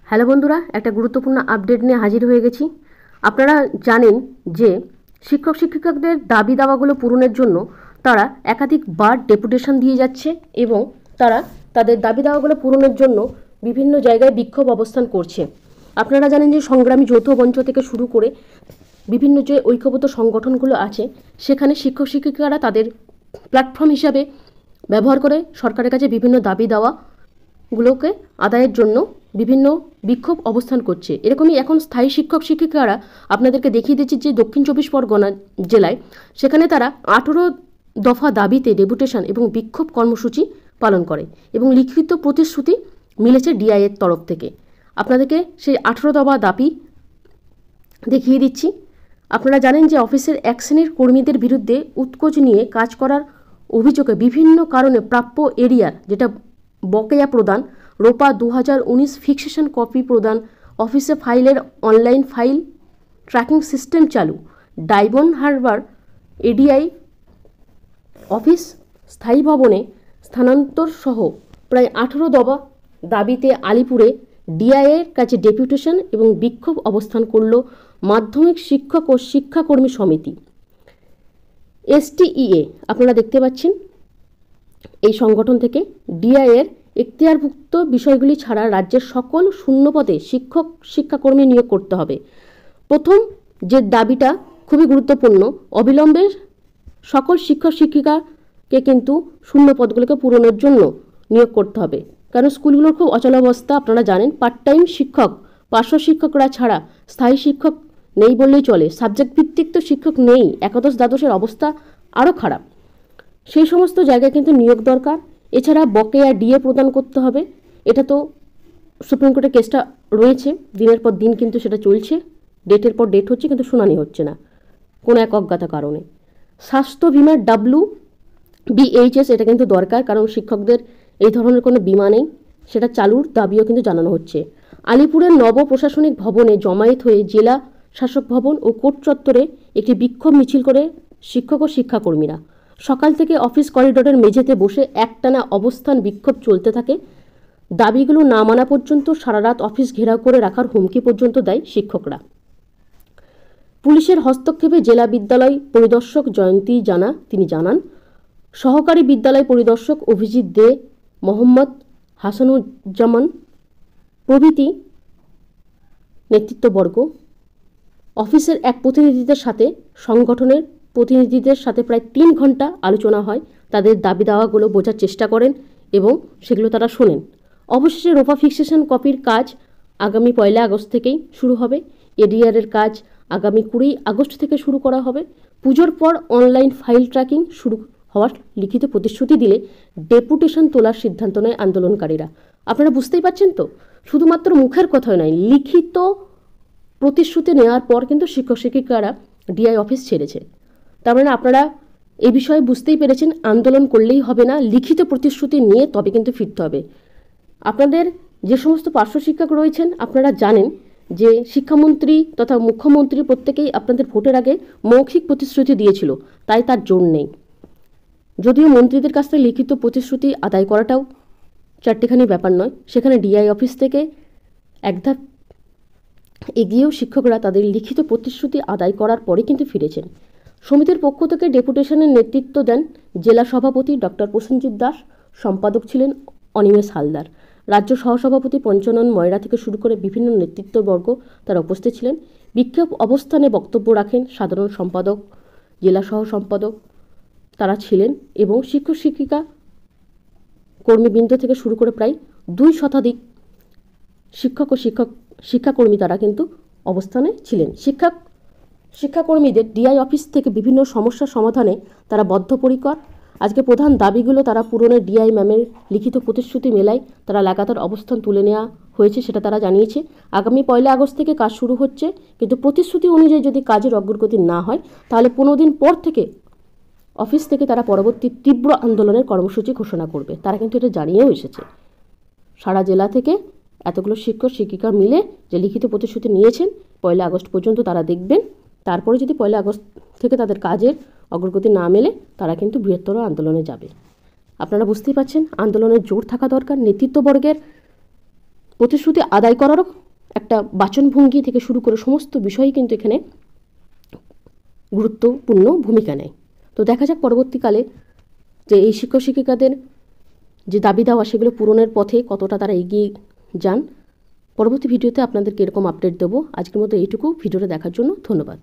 Hello বন্ধুরা, একটা গুরুত্বপূর্ণ আপডেট নিয়ে হাজির হয়ে গেছি। আপনারা জানেন যে শিক্ষক শিক্ষিকাদের দাবি দাওয়াগুলো পূরণের জন্য তারা একাধিকবার ডেপুটেশন দিয়ে যাচ্ছে এবং তারা তাদের দাবি দাওয়াগুলো পূরণের জন্য বিভিন্ন জায়গায় বিক্ষোভ অবস্থান করছে। আপনারা জানেন যে সংগ্রামী যৌথ মঞ্চ থেকে শুরু করে বিভিন্ন যে ঐক্যবদ্ধ সংগঠনগুলো আছে সেখানে শিক্ষক শিক্ষিকারা তাদের প্ল্যাটফর্ম হিসাবে ব্যবহার করে সরকারের কাছে বিভিন্ন দাবি দাওয়াগুলোকে আদায়ের জন্য বিভিন্ন বিক্ষোভ অবস্থান করছে। এরকমই এখন স্থায়ী শিক্ষক শিক্ষিকারা আপনাদেরকে দেখিয়ে দিচ্ছি যে দক্ষিণ চব্বিশ পরগনা জেলায় সেখানে তারা 18 দফা দাবিতে ডেপুটেশন এবং বিক্ষোভ কর্মসূচি পালন করে এবং লিখিত প্রতিশ্রুতি মিলেছে ডিআইয়ের তরফ থেকে। আপনাদেরকে সেই 18 দফা দাবি দেখিয়ে দিচ্ছি। আপনারা জানেন যে অফিসের এক শ্রেণীর কর্মীদের বিরুদ্ধে উৎকোচ নিয়ে কাজ করার অভিযোগে বিভিন্ন কারণে প্রাপ্য এরিয়ার যেটা বকেয়া প্রদান, রোপা 2019 ফিক্সেশন কপি প্রদান, অফিসে ফাইলের অনলাইন ফাইল ট্র্যাকিং সিস্টেম চালু, ডায়মন্ড হারবার এডিআই অফিস স্থায়ী ভবনে স্থানান্তর সহ প্রায় 18 দফা দাবিতে আলিপুরে ডিআইয়ের কাছে ডেপুটেশন এবং বিক্ষোভ অবস্থান করল মাধ্যমিক শিক্ষক ও শিক্ষাকর্মী সমিতি এসটিইএ। আপনারা দেখতে পাচ্ছেন এই সংগঠন থেকে ডিআইয়ের এখতিয়ারভুক্ত বিষয়গুলি ছাড়া রাজ্যের সকল শূন্যপদে শিক্ষক শিক্ষাকর্মী নিয়োগ করতে হবে। প্রথম যে দাবিটা খুবই গুরুত্বপূর্ণ, অবিলম্বে সকল শিক্ষক শিক্ষিকাকে কিন্তু শূন্য পদগুলোকে পূরণের জন্য নিয়োগ করতে হবে, কারণ স্কুলগুলোর খুব অচলাবস্থা। আপনারা জানেন পার্ট টাইম শিক্ষক, পার্শ্ব শিক্ষকরা ছাড়া স্থায়ী শিক্ষক নেই বললেই চলে। সাবজেক্ট ভিত্তিক তো শিক্ষক নেই, একাদশ দ্বাদশের অবস্থা আরও খারাপ। সেই সমস্ত জায়গায় কিন্তু নিয়োগ দরকার। এছাড়া বকেয়া ডিএ প্রদান করতে হবে। এটা তো সুপ্রিম কোর্টে কেসটা রয়েছে, দিনের পর দিন কিন্তু সেটা চলছে, ডেটের পর ডেট হচ্ছে কিন্তু শুনানি হচ্ছে না কোনো এক অজ্ঞাত কারণে। স্বাস্থ্য বিমার WBHS এটা কিন্তু দরকার, কারণ শিক্ষকদের এই ধরনের কোনো বিমা নেই, সেটা চালুর দাবিও কিন্তু জানানো হচ্ছে। আলিপুরের নব প্রশাসনিক ভবনে জমায়েত হয়ে জেলা শাসক ভবন ও কোর্ট চত্বরে একটি বিক্ষোভ মিছিল করে শিক্ষক ও শিক্ষাকর্মীরা। সকাল থেকে অফিস করিডোরের মেঝেতে বসে একটানা অবস্থান বিক্ষোভ চলতে থাকে। দাবিগুলো না মানা পর্যন্ত সারা রাত অফিস ঘেরাও করে রাখার হুমকি পর্যন্ত দেয় শিক্ষকরা। পুলিশের হস্তক্ষেপে জেলা বিদ্যালয় পরিদর্শক জয়ন্তী তিনি জানান, সহকারী বিদ্যালয় পরিদর্শক অভিজিৎ দে, মোহাম্মদ হাসানুজ্জামান প্রভৃতি নেতৃত্ববর্গ অফিসের এক প্রতিনিধিদের সাথে সংগঠনের প্রতিনিধিদের সাথে প্রায় 3 ঘন্টা আলোচনা হয়। তাদের দাবি দাওয়াগুলো বোঝার চেষ্টা করেন এবং সেগুলো তারা শোনেন। অবশেষে রোপা ফিক্সেশন কপির কাজ আগামী 1 আগস্ট থেকেই শুরু হবে। এডিআরের কাজ আগামী 20 আগস্ট থেকে শুরু করা হবে। পুজোর পর অনলাইন ফাইল ট্র্যাকিং শুরু হওয়ার লিখিত প্রতিশ্রুতি দিলে ডেপুটেশন তোলার সিদ্ধান্ত নেয় আন্দোলনকারীরা। আপনারা বুঝতেই পারছেন তো, শুধুমাত্র মুখের কথাই নয়, লিখিত প্রতিশ্রুতি নেওয়ার পর কিন্তু শিক্ষক শিক্ষিকারা ডিআই অফিস ছেড়েছে। তার মানে আপনারা এই বিষয়ে বুঝতেই পেরেছেন, আন্দোলন করলেই হবে না, লিখিত প্রতিশ্রুতি নিয়ে তবে কিন্তু ফিরতে হবে। আপনাদের যে সমস্ত পার্শ্ব শিক্ষক রয়েছেন আপনারা জানেন যে শিক্ষামন্ত্রী তথা মুখ্যমন্ত্রী প্রত্যেকেই আপনাদের ভোটের আগে মৌখিক প্রতিশ্রুতি দিয়েছিল, তাই তার জোর নেই। যদিও মন্ত্রীদের কাছ থেকে লিখিত প্রতিশ্রুতি আদায় করাটাও চারটিখানি ব্যাপার নয়, সেখানে ডিআই অফিস থেকে এক ধাপ এগিয়েও শিক্ষকরা তাদের লিখিত প্রতিশ্রুতি আদায় করার পরে কিন্তু ফিরেছেন। সমিতির পক্ষ থেকে ডেপুটেশনের নেতৃত্ব দেন জেলা সভাপতি ডক্টর প্রসেনজিৎ দাস, সম্পাদক ছিলেন অনিমেষ হালদার। রাজ্য সহসভাপতি পঞ্চানন ময়রা থেকে শুরু করে বিভিন্ন নেতৃত্ববর্গ তারা উপস্থিত ছিলেন। বিক্ষোভ অবস্থানে বক্তব্য রাখেন সাধারণ সম্পাদক, জেলা সহ সম্পাদক তারা ছিলেন এবং শিক্ষক শিক্ষিকা কর্মীবৃন্দ থেকে শুরু করে প্রায় 2 শতাধিক শিক্ষক ও শিক্ষাকর্মী তারা কিন্তু অবস্থানে ছিলেন। শিক্ষাকর্মীদের ডিআই অফিস থেকে বিভিন্ন সমস্যার সমাধানে তারা বদ্ধপরিকর। আজকে প্রধান দাবিগুলো তারা পূরণের ডিআই ম্যামের লিখিত প্রতিশ্রুতি মেলায় তারা লাগাতার অবস্থান তুলে নেওয়া হয়েছে, সেটা তারা জানিয়েছে। আগামী 1 আগস্ট থেকে কাজ শুরু হচ্ছে, কিন্তু প্রতিশ্রুতি অনুযায়ী যদি কাজের অগ্রগতি না হয় তাহলে 15 দিন পর থেকে অফিস থেকে তারা পরবর্তী তীব্র আন্দোলনের কর্মসূচি ঘোষণা করবে। তারা কিন্তু এটা জানিয়েও এসেছে। সারা জেলা থেকে এতগুলো শিক্ষক শিক্ষিকা মিলে যে লিখিত প্রতিশ্রুতি নিয়েছেন 1 আগস্ট পর্যন্ত তারা দেখবেন। তারপরে যদি 1 আগস্ট থেকে তাদের কাজের অগ্রগতি না মেলে তারা কিন্তু বৃহত্তর আন্দোলনে যাবে। আপনারা বুঝতেই পারছেন আন্দোলনের জোর থাকা দরকার। নেতৃত্ববর্গের প্রতিশ্রুতি আদায় করারও একটা বাচনভঙ্গি থেকে শুরু করে সমস্ত বিষয়ই কিন্তু এখানে গুরুত্বপূর্ণ ভূমিকা নেয়। তো দেখা যাক পরবর্তীকালে যে এই শিক্ষক শিক্ষিকাদের যে দাবি দেওয়া সেগুলো পূরণের পথে কতটা তারা এগিয়ে যান। পরবর্তী ভিডিওতে আপনাদেরকে এরকম আপডেট দেবো। আজকের মতো এইটুকু। ভিডিওটা দেখার জন্য ধন্যবাদ।